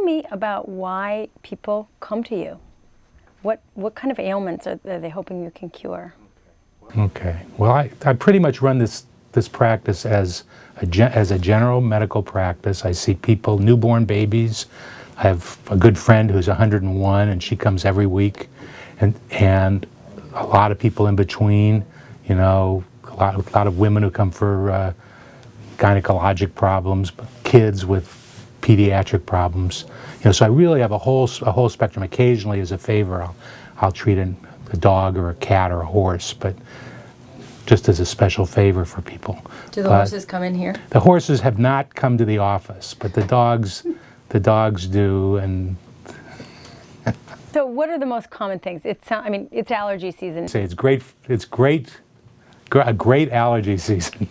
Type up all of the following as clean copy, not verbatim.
me about why people come to you. What kind of ailments are they hoping you can cure? Okay. Well, I pretty much run this practice as a general medical practice. I see people, newborn babies. I have a good friend who's 101, and she comes every week, and a lot of people in between. You know, a lot of women who come for gynecologic problems, kids with pediatric problems. You know, so I really have a whole spectrum. Occasionally, as a favor, I'll treat a dog or a cat or a horse, but just as a special favor for people. Do the horses come in here? The horses have not come to the office, but the dogs do. And so, what are the most common things? I mean, it's allergy season. Say it's great. It's a great allergy season.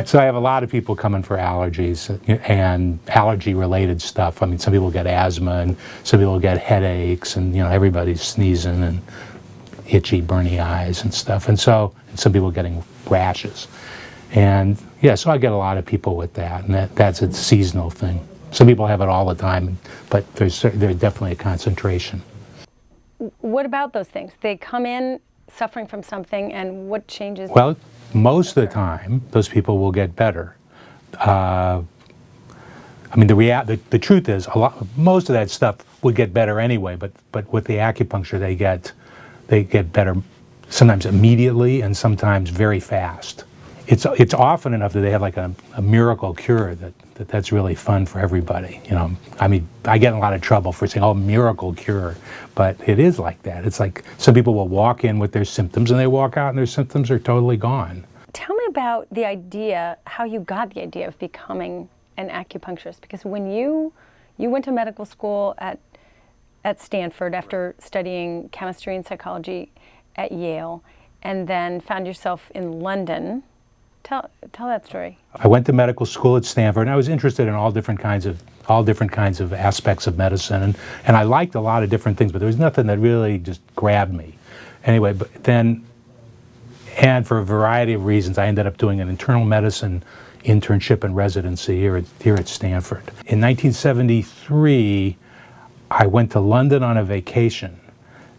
So I have a lot of people coming for allergies and allergy-related stuff. I mean, some people get asthma, and some people get headaches, and everybody's sneezing and itchy, burny eyes and stuff. And so some people getting rashes. And yeah, so I get a lot of people with that, and that's a seasonal thing. Some people have it all the time, but there's definitely a concentration. What about those things? They come in suffering from something, and what changes? Well, most of the time, those people will get better. I mean, the truth is, most of that stuff would get better anyway. But with the acupuncture, they get better sometimes immediately and sometimes very fast. It's often enough that they have like a miracle cure that's really fun for everybody. I mean, I get in a lot of trouble for saying, "Oh, miracle cure," but it is like that. It's like some people will walk in with their symptoms and they walk out and their symptoms are totally gone. Tell me about the idea, how you got the idea of becoming an acupuncturist, because when you went to medical school at Stanford after studying chemistry and psychology at Yale, and then found yourself in London. Tell that story. I went to medical school at Stanford, and I was interested in all different kinds of aspects of medicine, and I liked a lot of different things, but there was nothing that really just grabbed me. Anyway, but then, and for a variety of reasons, I ended up doing an internal medicine internship and residency here at Stanford. In 1973, I went to London on a vacation,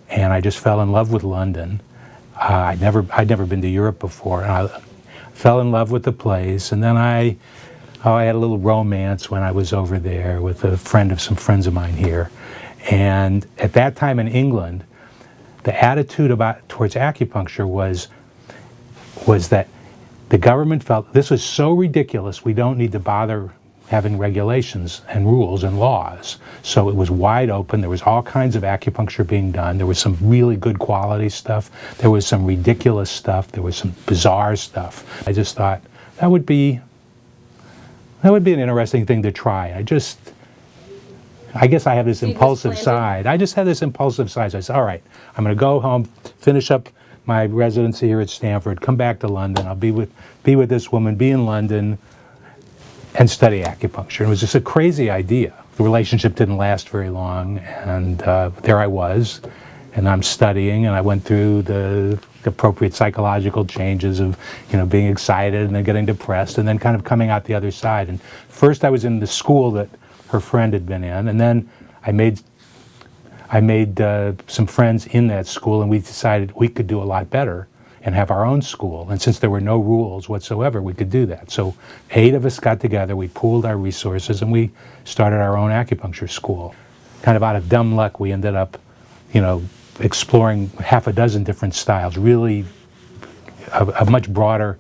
and I just fell in love with London. I'd never been to Europe before, and I fell in love with the place. And then I had a little romance when I was over there with some friends of mine here. And at that time in England, the attitude towards acupuncture was that the government felt this was so ridiculous, we don't need to bother having regulations and rules and laws. So it was wide open. There was all kinds of acupuncture being done. There was some really good quality stuff. There was some ridiculous stuff. There was some bizarre stuff. I just thought that would be an interesting thing to try. I guess I have this impulsive side. I just had this impulsive side. So I said, all right, I'm going to go home, finish up my residency here at Stanford, come back to London. I'll be with this woman, be in London, and study acupuncture. It was just a crazy idea. The relationship didn't last very long, and there I was, and I'm studying, and I went through the appropriate psychological changes of, being excited and then getting depressed and then kind of coming out the other side. And first I was in the school that her friend had been in, and then I made some friends in that school, and we decided we could do a lot better and have our own school. And since there were no rules whatsoever, we could do that. So 8 of us got together, we pooled our resources, and we started our own acupuncture school. Kind of out of dumb luck, we ended up, exploring half a dozen different styles, really a much broader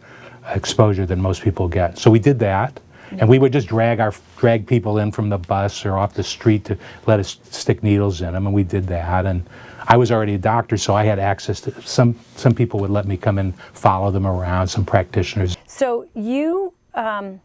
exposure than most people get. So we did that, and we would just drag people in from the bus or off the street to let us stick needles in them, and we did that. And I was already a doctor, so I had access to some people would let me come and follow them around, some practitioners. So you, I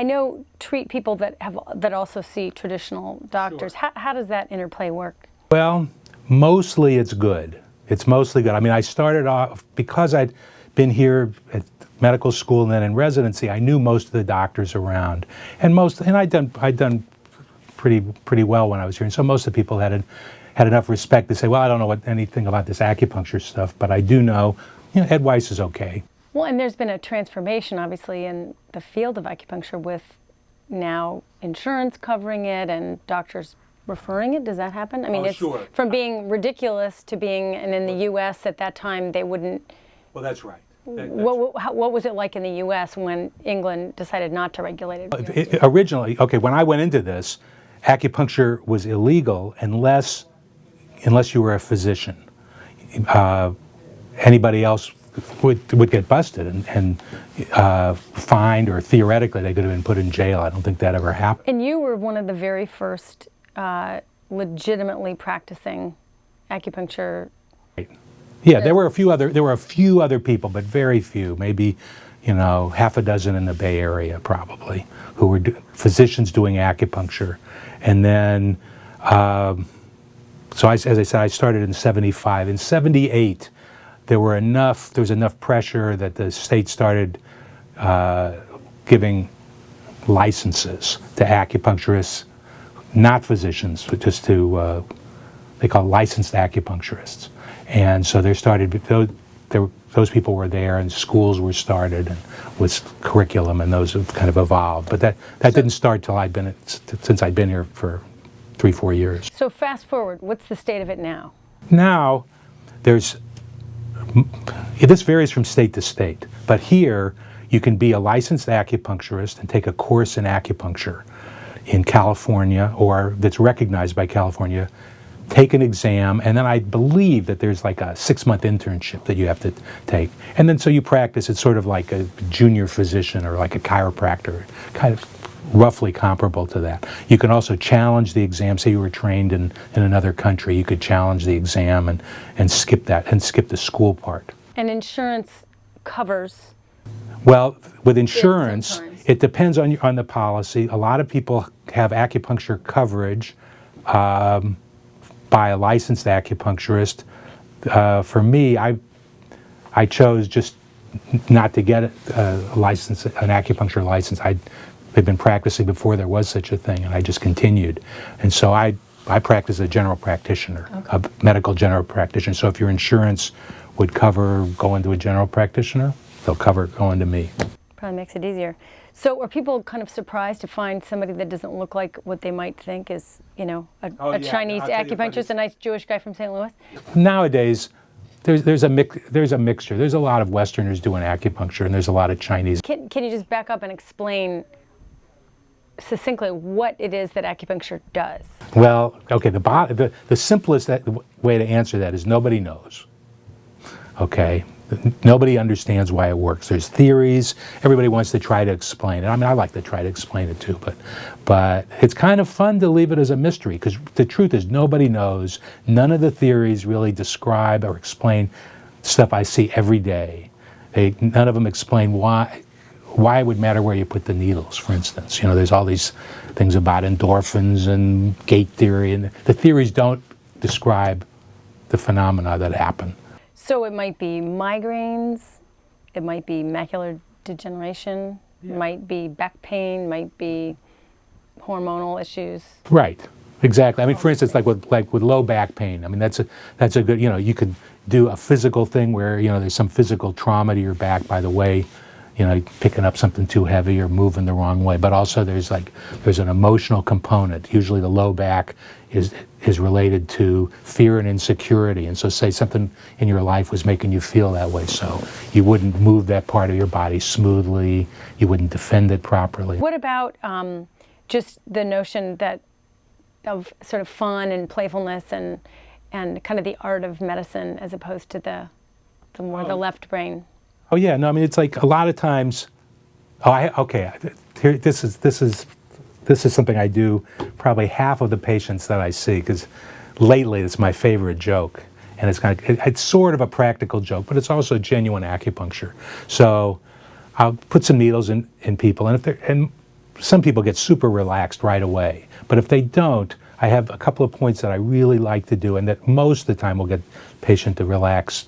know, treat people that also see traditional doctors. Sure. How does that interplay work? Well, mostly it's good. It's mostly good. I mean, I started off, because I'd been here at medical school and then in residency, I knew most of the doctors around, and I'd done pretty well when I was here, and so most of the people had enough respect to say, well, I don't know anything about this acupuncture stuff, but I do know, Ed Weiss is okay. Well, and there's been a transformation, obviously, in the field of acupuncture with now insurance covering it and doctors referring it? Does that happen? I mean, it's Sure. from being ridiculous to being, and in the U.S. at that time they wouldn't. Well, that's right. What was it like in the U.S. when England decided not to regulate it? Originally, okay, when I went into this, acupuncture was illegal unless you were a physician. Anybody else would get busted and fined, or theoretically they could have been put in jail. I don't think that ever happened. And you were one of the very first legitimately practicing acupuncture. Yeah, there were a few other people, but very few, maybe, half a dozen in the Bay Area probably, who were physicians doing acupuncture. And then, so as I said, I started in '75. In '78, there was enough pressure that the state started giving licenses to acupuncturists, not physicians, but just to, they call licensed acupuncturists. And so those people were there, and schools were started, and with curriculum, and those have kind of evolved. But that didn't start till since I'd been here for 3-4 years. So fast forward, what's the state of it now? Now, this varies from state to state, but here you can be a licensed acupuncturist and take a course in acupuncture in California, or that's recognized by California, take an exam, and then I believe that there's like a 6-month internship that you have to take. And then so you practice. It's sort of like a junior physician or like a chiropractor, kind of roughly comparable to that. You can also challenge the exam. Say you were trained in another country, you could challenge the exam and skip the school part. And insurance covers? Well, with insurance, sometimes. it depends on the policy. A lot of people have acupuncture coverage by a licensed acupuncturist. For me, I chose just not to get a license, an acupuncture license. I'd been practicing before there was such a thing, and I just continued. And so I practice as a general practitioner, a medical general practitioner. So if your insurance would cover going to a general practitioner, they'll cover going to me. Probably makes it easier. So are people kind of surprised to find somebody that doesn't look like what they might think is, a Chinese acupuncturist, a nice Jewish guy from St. Louis? Nowadays, there's a mixture. There's a lot of Westerners doing acupuncture, and there's a lot of Chinese. Can you just back up and explain succinctly what it is that acupuncture does? Well, okay, the simplest way to answer that is nobody knows. Okay? Nobody understands why it works. There's theories. Everybody wants to try to explain it. I mean, I like to try to explain it too, but it's kind of fun to leave it as a mystery, because the truth is nobody knows. None of the theories really describe or explain stuff I see every day. None of them explain why it would matter where you put the needles, for instance. There's all these things about endorphins and gate theory, and the theories don't describe the phenomena that happen. So it might be migraines, it might be macular degeneration, it might be back pain, might be hormonal issues. Right, exactly. I mean, for instance, like with low back pain. I mean, that's a good. You could do a physical thing where there's some physical trauma to your back by the way, picking up something too heavy or moving the wrong way. But also there's an emotional component. Usually the low back is related to fear and insecurity. And so say something in your life was making you feel that way, so you wouldn't move that part of your body smoothly, you wouldn't defend it properly. What about just the notion of sort of fun and playfulness and kind of the art of medicine as opposed to the more the left brain? Oh yeah, no, I mean, it's like a lot of times, this is something I do probably half of the patients that I see, because lately it's my favorite joke. And it's sort of a practical joke, but it's also genuine acupuncture. So I'll put some needles in people, and some people get super relaxed right away. But if they don't, I have a couple of points that I really like to do, and that most of the time will get the patient to relax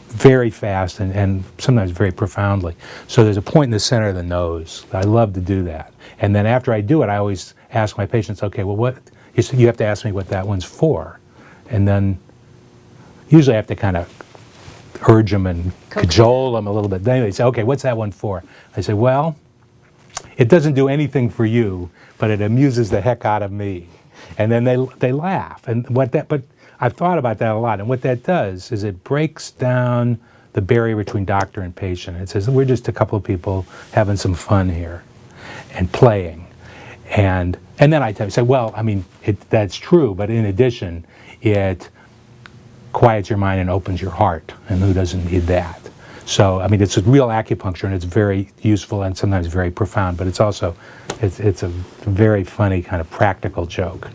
very fast and sometimes very profoundly. So there's a point in the center of the nose. I love to do that. And then after I do it, I always ask my patients, okay, well, you have to ask me what that one's for. And then usually I have to kind of urge them and cajole them a little bit. Then they say, okay, what's that one for? I say, well, it doesn't do anything for you, but it amuses the heck out of me. And then they laugh. And but I've thought about that a lot. And what that does is it breaks down the barrier between doctor and patient. It says, we're just a couple of people having some fun here and playing. And then I say, well, I mean, that's true, but in addition, it quiets your mind and opens your heart, and who doesn't need that? So, I mean, it's a real acupuncture, and it's very useful and sometimes very profound, but it's also, it's a very funny kind of practical joke.